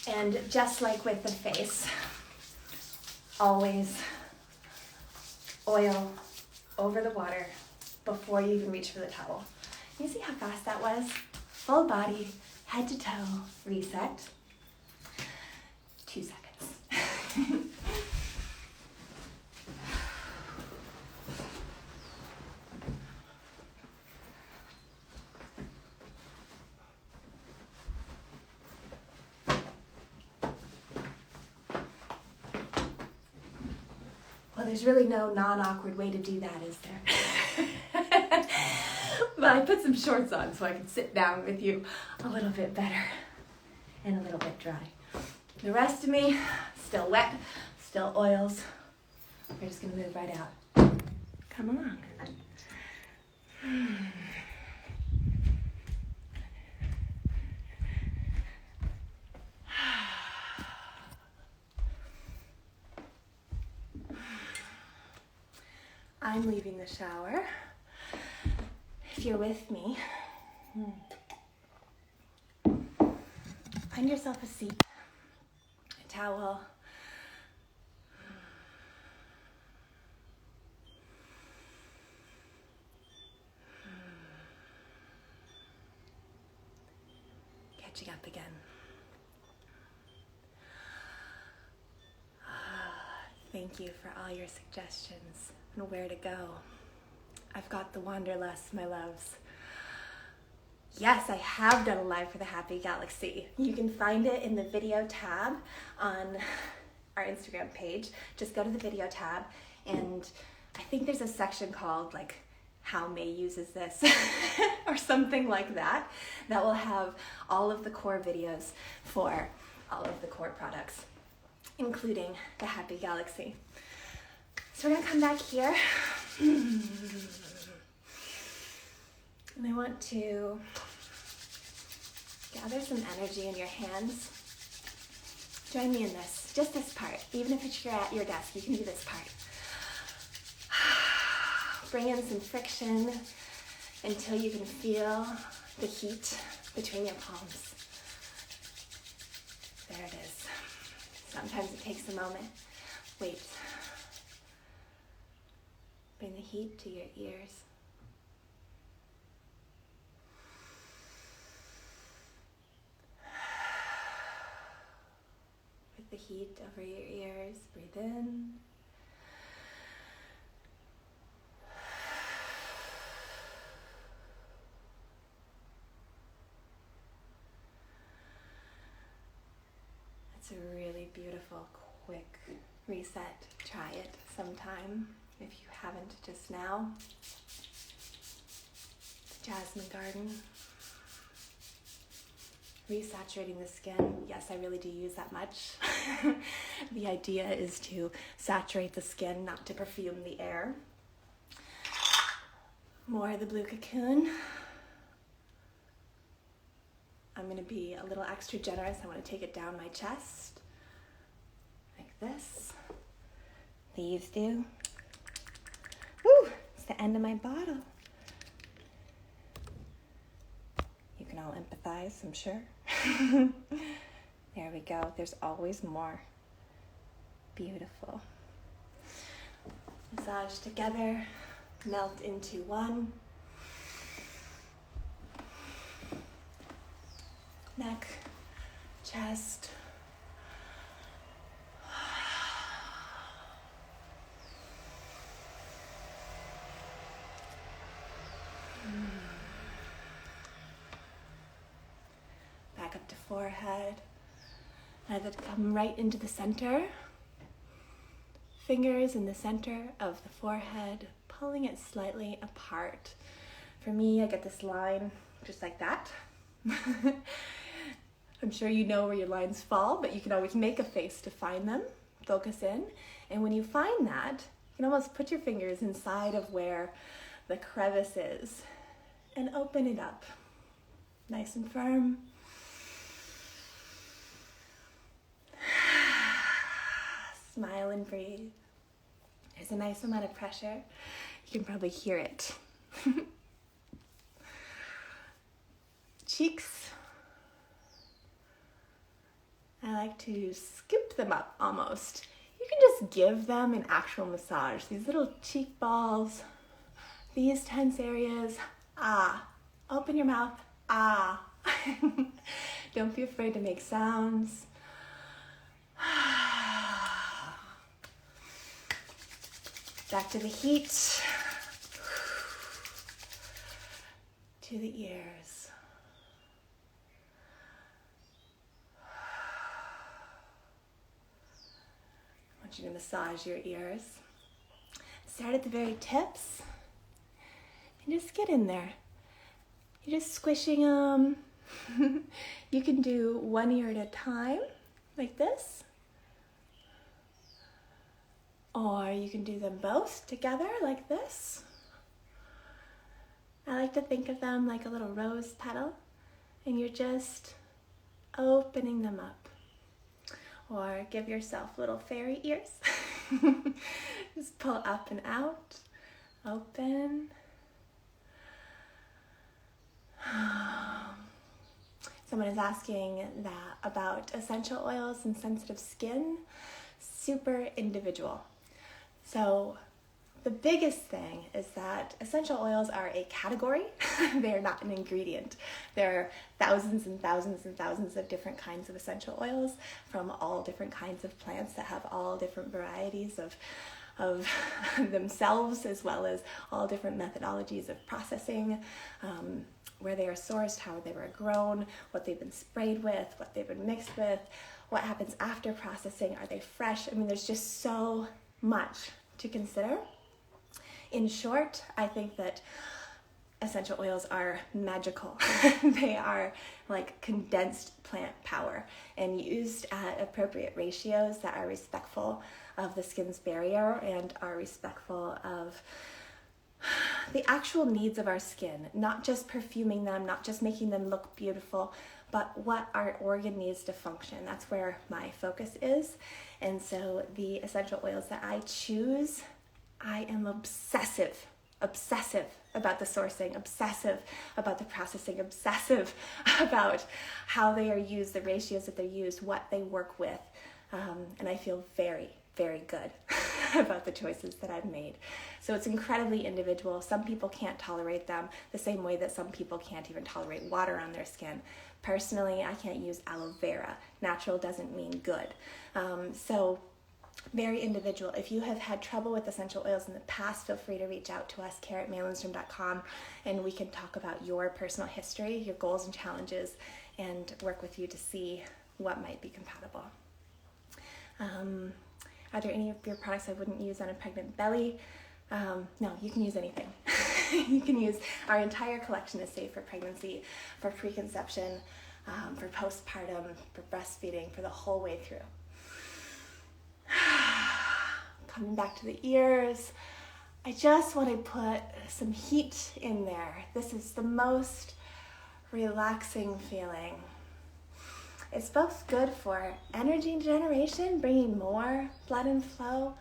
And just like with the face, always oil over the water before you even reach for the towel. You see how fast that was? Full body, head to toe, reset. 2 seconds. Well, there's really no non-awkward way to do that, is there? But I put some shorts on so I can sit down with you a little bit better and a little bit dry. The rest of me, still wet, still oils. We're just gonna move right out. Come along. I'm leaving the shower. If you're with me, find yourself a seat, a towel. Catching up again. Thank you for all your suggestions on where to go. I've got the Wanderlust, my loves. Yes, I have done a live for the Happy Galaxy. You can find it in the video tab on our Instagram page. Just go to the video tab, and I think there's a section called like how May uses this or something like that will have all of the core videos for all of the core products, including the Happy Galaxy. So we're gonna come back here. And I want to gather some energy in your hands. Join me in this, just this part. Even if you're at your desk, you can do this part. Bring in some friction until you can feel the heat between your palms. There it is. Sometimes it takes a moment. Wait. Bring the heat to your ears. With the heat over your ears, breathe in. It's a really beautiful, quick reset. Try it sometime if you haven't just now. The Jasmine Garden. Resaturating the skin. Yes, I really do use that much. The idea is to saturate the skin, not to perfume the air. More of the blue cocoon. I'm going to be a little extra generous. I want to take it down my chest, like this. Please do. Woo! It's the end of my bottle. You can all empathize, I'm sure. There we go. There's always more. Beautiful. Massage together, melt into one. Neck, chest. Back up to forehead. Let it come right into the center. Fingers in the center of the forehead, pulling it slightly apart. For me, I get this line just like that. I'm sure you know where your lines fall, but you can always make a face to find them. Focus in. And when you find that, you can almost put your fingers inside of where the crevice is and open it up. Nice and firm. Smile and breathe. There's a nice amount of pressure. You can probably hear it. Cheeks. I like to scoop them up almost. You can just give them an actual massage. These little cheek balls, these tense areas. Ah. Open your mouth. Ah. Don't be afraid to make sounds. Back to the heat. To the ears. I want you to massage your ears. Start at the very tips and just get in there. You're just squishing them. You can do one ear at a time, like this. Or you can do them both together, like this. I like to think of them like a little rose petal, and you're just opening them up. Or give yourself little fairy ears. Just pull up and out, Open. Someone is asking that about essential oils and sensitive skin. Super individual. So the biggest thing is that essential oils are a category. They're not an ingredient. There are thousands and thousands and thousands of different kinds of essential oils from all different kinds of plants that have all different varieties of themselves, as well as all different methodologies of processing, where they are sourced, how they were grown, what they've been sprayed with, what they've been mixed with, what happens after processing, are they fresh? I mean, there's just so much to consider. In short, I think that essential oils are magical. They are like condensed plant power and used at appropriate ratios that are respectful of the skin's barrier and are respectful of the actual needs of our skin, not just perfuming them, not just making them look beautiful, but what our organ needs to function. That's where my focus is. And so the essential oils that I choose, I am obsessive about the sourcing, obsessive about the processing, obsessive about how they are used, the ratios that they're used, what they work with. And I feel very, very good about the choices that I've made. So it's incredibly individual. Some people can't tolerate them the same way that some people can't even tolerate water on their skin. Personally, I can't use aloe vera. Natural doesn't mean good. So very individual. If you have had trouble with essential oils in the past, feel free to reach out to us, care@lindstrom.com, and we can talk about your personal history, your goals and challenges, and work with you to see what might be compatible. Are there any of your products I wouldn't use on a pregnant belly? No, you can use anything. You can use our entire collection is safe for pregnancy, for preconception, for postpartum, for breastfeeding, for the whole way through. Coming back to the ears, I just want to put some heat in there. This is the most relaxing feeling. It's both good for energy generation, bringing more blood and flow,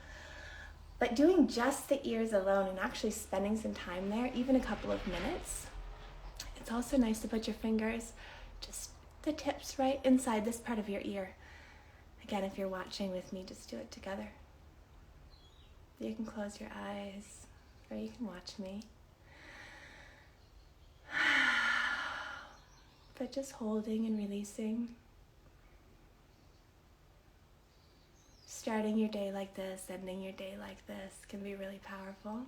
but doing just the ears alone and actually spending some time there, even a couple of minutes. It's also nice to put your fingers, just the tips right inside this part of your ear. Again, if you're watching with me, just do it together. You can close your eyes, or you can watch me. But just holding and releasing. Starting your day like this, ending your day like this can be really powerful.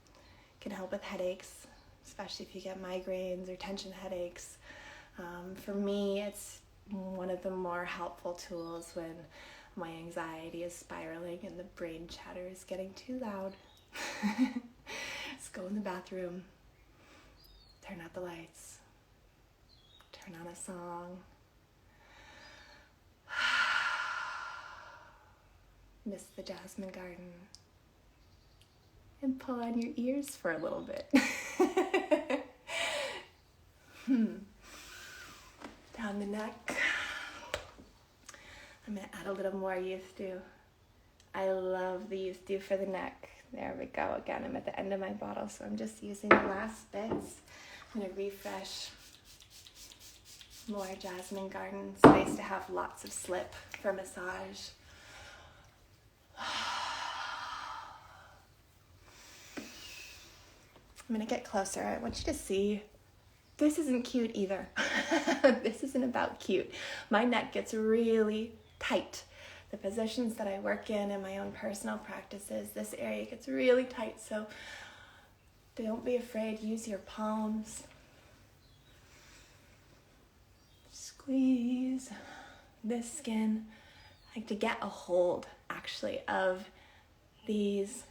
It can help with headaches, especially if you get migraines or tension headaches. For me, it's one of the more helpful tools when my anxiety is spiraling and the brain chatter is getting too loud. Just go in the bathroom, turn out the lights, turn on a song. Miss the jasmine garden, and pull on your ears for a little bit. Down the neck. I'm going to add a little more youth dew. I love the youth dew for the neck. There we go. Again, I'm at the end of my bottle, so I'm just using the last bits. I'm going to refresh. More jasmine garden. It's nice to have lots of slip for massage. I'm going to get closer. I want you to see. This isn't cute either. This isn't about cute. My neck gets really tight. The positions that I work in my own personal practices, this area gets really tight. So don't be afraid. Use your palms. Squeeze this skin. Like to get a hold, actually, of these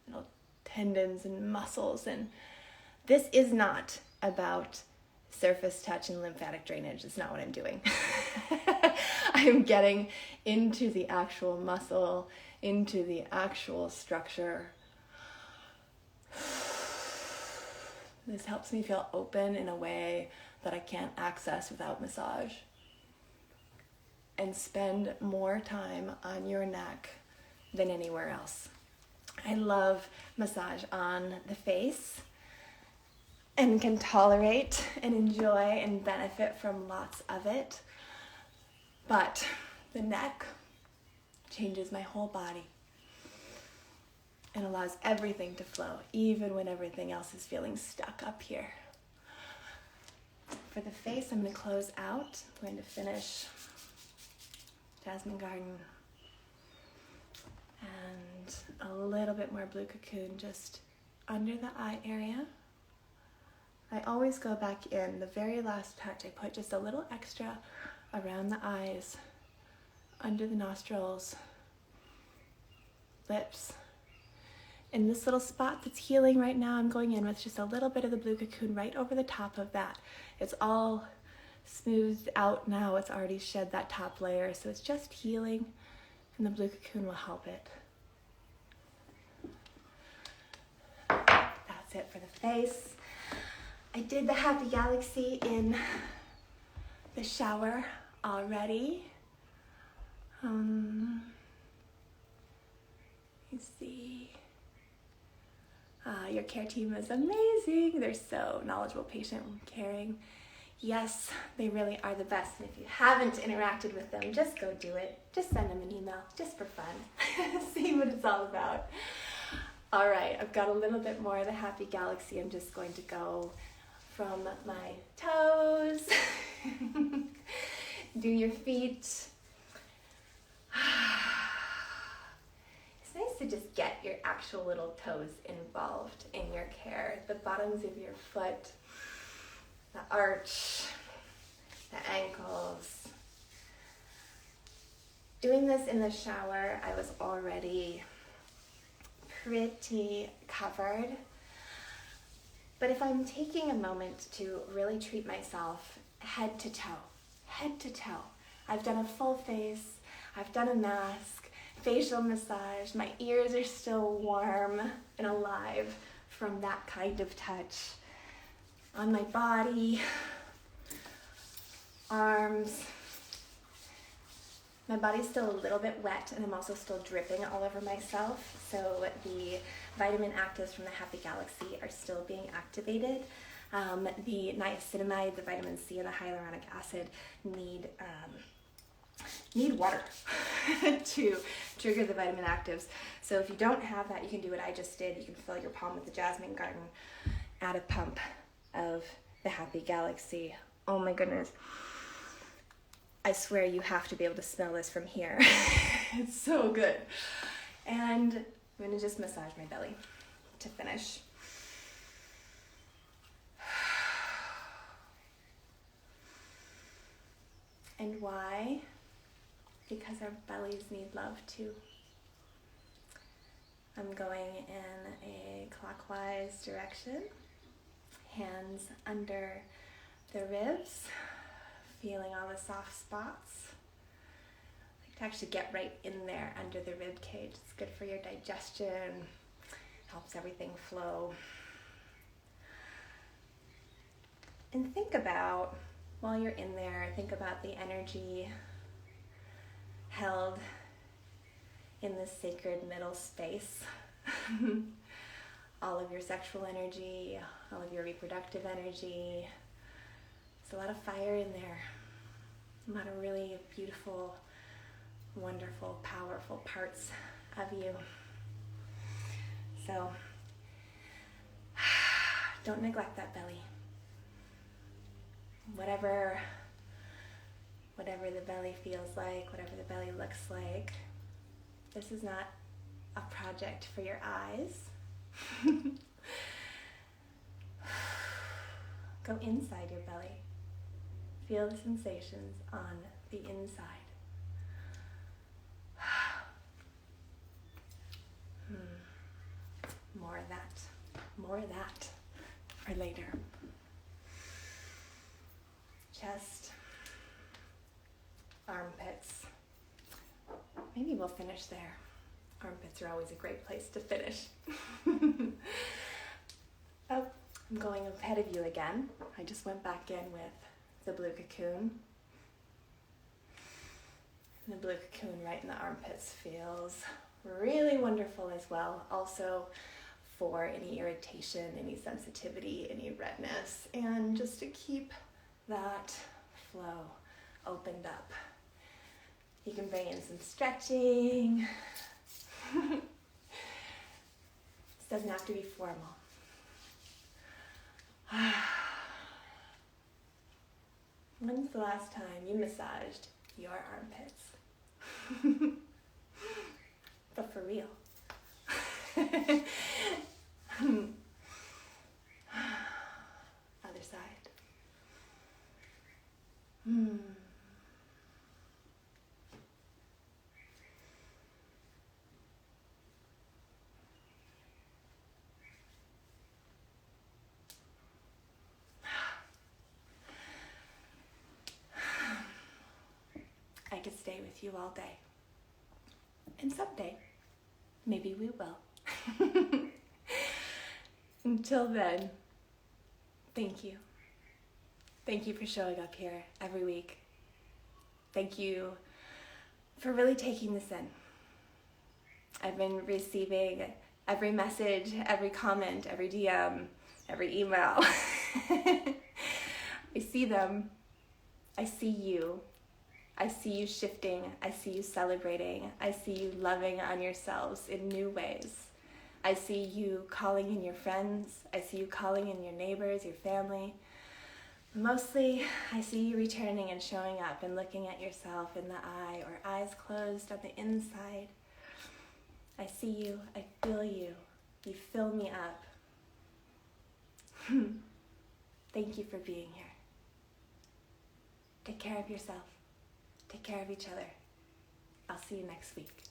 little tendons and muscles. And this is not about surface touch and lymphatic drainage. It's not what I'm doing. I'm getting into the actual muscle, into the actual structure. This helps me feel open in a way that I can't access without massage. And spend more time on your neck than anywhere else. I love massage on the face and can tolerate and enjoy and benefit from lots of it. But the neck changes my whole body and allows everything to flow, even when everything else is feeling stuck up here. For the face, I'm going to close out. I'm going to finish Jasmine Garden and a little bit more Blue Cocoon just under the eye area. I always go back in. The very last touch, I put just a little extra around the eyes, under the nostrils, lips. In this little spot that's healing right now, I'm going in with just a little bit of the Blue Cocoon right over the top of that. It's all smoothed out now. It's already shed that top layer, so it's just healing, and the Blue Cocoon will help it. That's it for the face. I did the Happy Galaxy in the shower already. You see. Your care team is amazing. They're so knowledgeable, patient, and caring. Yes, they really are the best. And if you haven't interacted with them, just go do it. Just send them an email, just for fun. See what it's all about. All right, I've got a little bit more of the Happy Galaxy. I'm just going to go from my toes. Do your feet. It's nice to just get your actual little toes involved in your care. The bottoms of your foot, the arch, the ankles. Doing this in the shower, I was already pretty covered. But if I'm taking a moment to really treat myself head to toe, I've done a full face, I've done a mask, facial massage, my ears are still warm and alive from that kind of touch. On my body, arms, my body's still a little bit wet and I'm also still dripping all over myself, so the vitamin actives from the Happy Galaxy are still being activated. The niacinamide, the vitamin C, and the hyaluronic acid need water to trigger the vitamin actives. So if you don't have that, you can do what I just did. You can fill your palm with the Jasmine Garden, add a pump of the Happy Galaxy. Oh my goodness. I swear you have to be able to smell this from here. It's so good. And I'm going to just massage my belly to finish. And why? Because our bellies need love too. I'm going in a clockwise direction. Hands under the ribs, feeling all the soft spots. I like to actually get right in there under the rib cage. It's good for your digestion, helps everything flow. And think about, while you're in there, think about the energy held in this sacred middle space. All of your sexual energy, all of your reproductive energy. There's a lot of fire in there. A lot of really beautiful, wonderful, powerful parts of you. So, don't neglect that belly. Whatever the belly feels like, whatever the belly looks like, this is not a project for your eyes. Go inside your belly. Feel the sensations on the inside. More of that for later. Chest, armpits. Maybe we'll finish there. Armpits are always a great place to finish. Oh, I'm going ahead of you again. I just went back in with the Blue Cocoon. And the Blue Cocoon right in the armpits feels really wonderful as well. Also for any irritation, any sensitivity, any redness, and just to keep that flow opened up. You can bring in some stretching. This doesn't have to be formal. When's the last time you massaged your armpits? But for real. Other side. I could stay with you all day. And someday, maybe we will. Until then, thank you. Thank you for showing up here every week. Thank you for really taking this in. I've been receiving every message, every comment, every DM, every email. I see them. I see you. I see you shifting. I see you celebrating. I see you loving on yourselves in new ways. I see you calling in your friends. I see you calling in your neighbors, your family. Mostly, I see you returning and showing up and looking at yourself in the eye or eyes closed on the inside. I see you. I feel you. You fill me up. Thank you for being here. Take care of yourself. Take care of each other. I'll see you next week.